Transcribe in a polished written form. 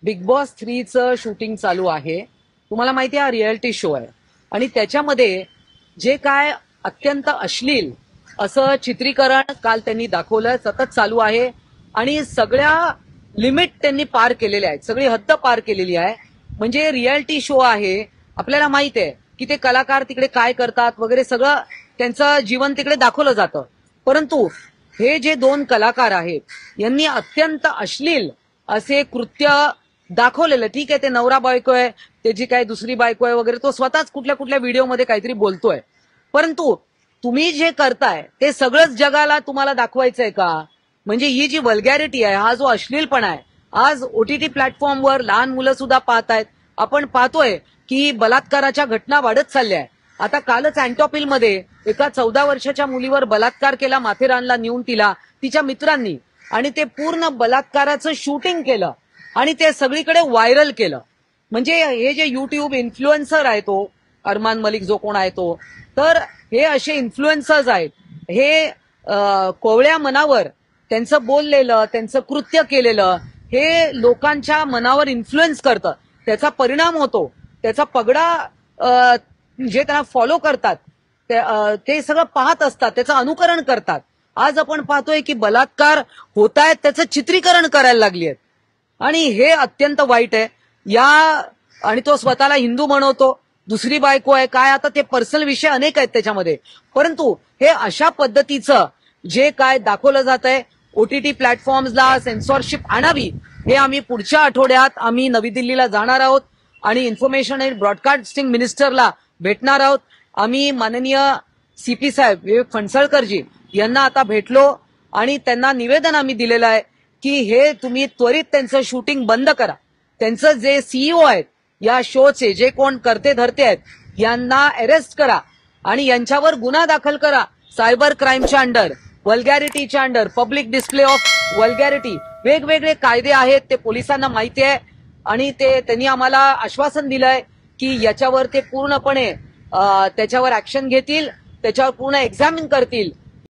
Big boss 3चं shooting चालू आहे। तुम्हाला माहिती आहे हा रियालिटी शो आहे आणि त्याच्यामध्ये जे काय अत्यंत अश्लील असं चित्रीकरण काल त्यांनी दाखवलं, सतत चालू आहे आणि सगळ्या लिमिट त्यांनी पार केलेल्या आहेत, सगळी हद्द पार केलेली आहे। म्हणजे रियालिटी शो आहे, आपल्याला माहित आहे की ते कलाकार तिकडे काय करतात वगैरे सगळं त्यांचं जीवन तिकडे दाखवलं जातं। परंतु हे जे दोन कलाकार आहेत यांनी अत्यंत अश्लील असे कृत्य दाखवलेलं। ठीक आहे, ते नवरा बायको आहे, त्याची काय दुसरी बायको आहे वगैरे, तो स्वतःच कुठल्या कुठल्या व्हिडिओमध्ये काहीतरी बोलतोय। परंतु तुम्ही जे करताय ते सगळंच जगाला तुम्हाला दाखवायचंय का? म्हणजे ही जी वल्गॅरिटी आहे, हा जो अश्लीलपणा आहे, आज ओटीटी प्लॅटफॉर्मवर लहान मुलं सुद्धा पाहतायत। आपण पाहतोय की बलात्काराच्या घटना वाढत चालल्या आहेत। आता कालच अँटॉपिलमध्ये एका 14 वर्षाच्या मुलीवर बलात्कार केला, माथेरानला नेऊन तिच्या मित्रांनी, आणि ते पूर्ण बलात्काराचं शूटिंग केलं आणि ते सगळीकडे व्हायरल केलं। म्हणजे हे जे युट्यूब इन्फ्लुएन्सर आहे, तो अरमान मलिक जो कोण आहे तो, तर हे असे इन्फ्लुएन्सर्स आहेत, हे कोवळ्या मनावर त्यांचं बोललेलं, त्यांचं कृत्य केलेलं हे लोकांच्या मनावर इन्फ्लुएन्स करतं, त्याचा परिणाम होतो, त्याचा पगडा जे त्यांना फॉलो करतात ते सगळं पाहत असतात, त्याचं अनुकरण करतात। आज आपण पाहतोय की बलात्कार होत आहेत, त्याचं चित्रीकरण करायला लागली आहेत आणि हे अत्यंत वाईट आहे। आणि तो स्वतःला हिंदू म्हणवतो, दुसरी बायको आहे काय, आता ते पर्सनल विषय अनेक आहेत त्याच्यामध्ये। परंतु हे अशा पद्धतीचं जे काय दाखवलं जात आहे, ओटीटी प्लॅटफॉर्म्सला सेन्सॉरशिप आणावी, हे आम्ही पुढच्या आठवड्यात आम्ही नवी दिल्लीला जाणार आहोत आणि इन्फॉर्मेशन अँड ब्रॉडकास्टिंग मिनिस्टरला भेटणार आहोत। आम्ही माननीय सीपी साहेब विवेक फणसळकरजी यांना आता भेटलो आणि त्यांना निवेदन आम्ही दिलेलं आहे की हे तुम्ही त्वरित त्यांचं शूटिंग बंद करा। त्यांचं जे सीईओ आहेत या शोचे, जे कोण करते धरते आहेत, यांना अरेस्ट करा आणि यांच्यावर गुन्हा दाखल करा, सायबर क्राईमच्या अंडर, वल्गॅरिटीच्या under, public display of vulgarity, वेगवेगळे कायदे आहेत, ते पोलिसांना माहिती आहे आणि त्यांनी आम्हाला आश्वासन दिलंय की याच्यावर ते पूर्णपणे त्याच्यावर ऍक्शन घेतील, त्याच्यावर पूर्ण एक्झामिन करतील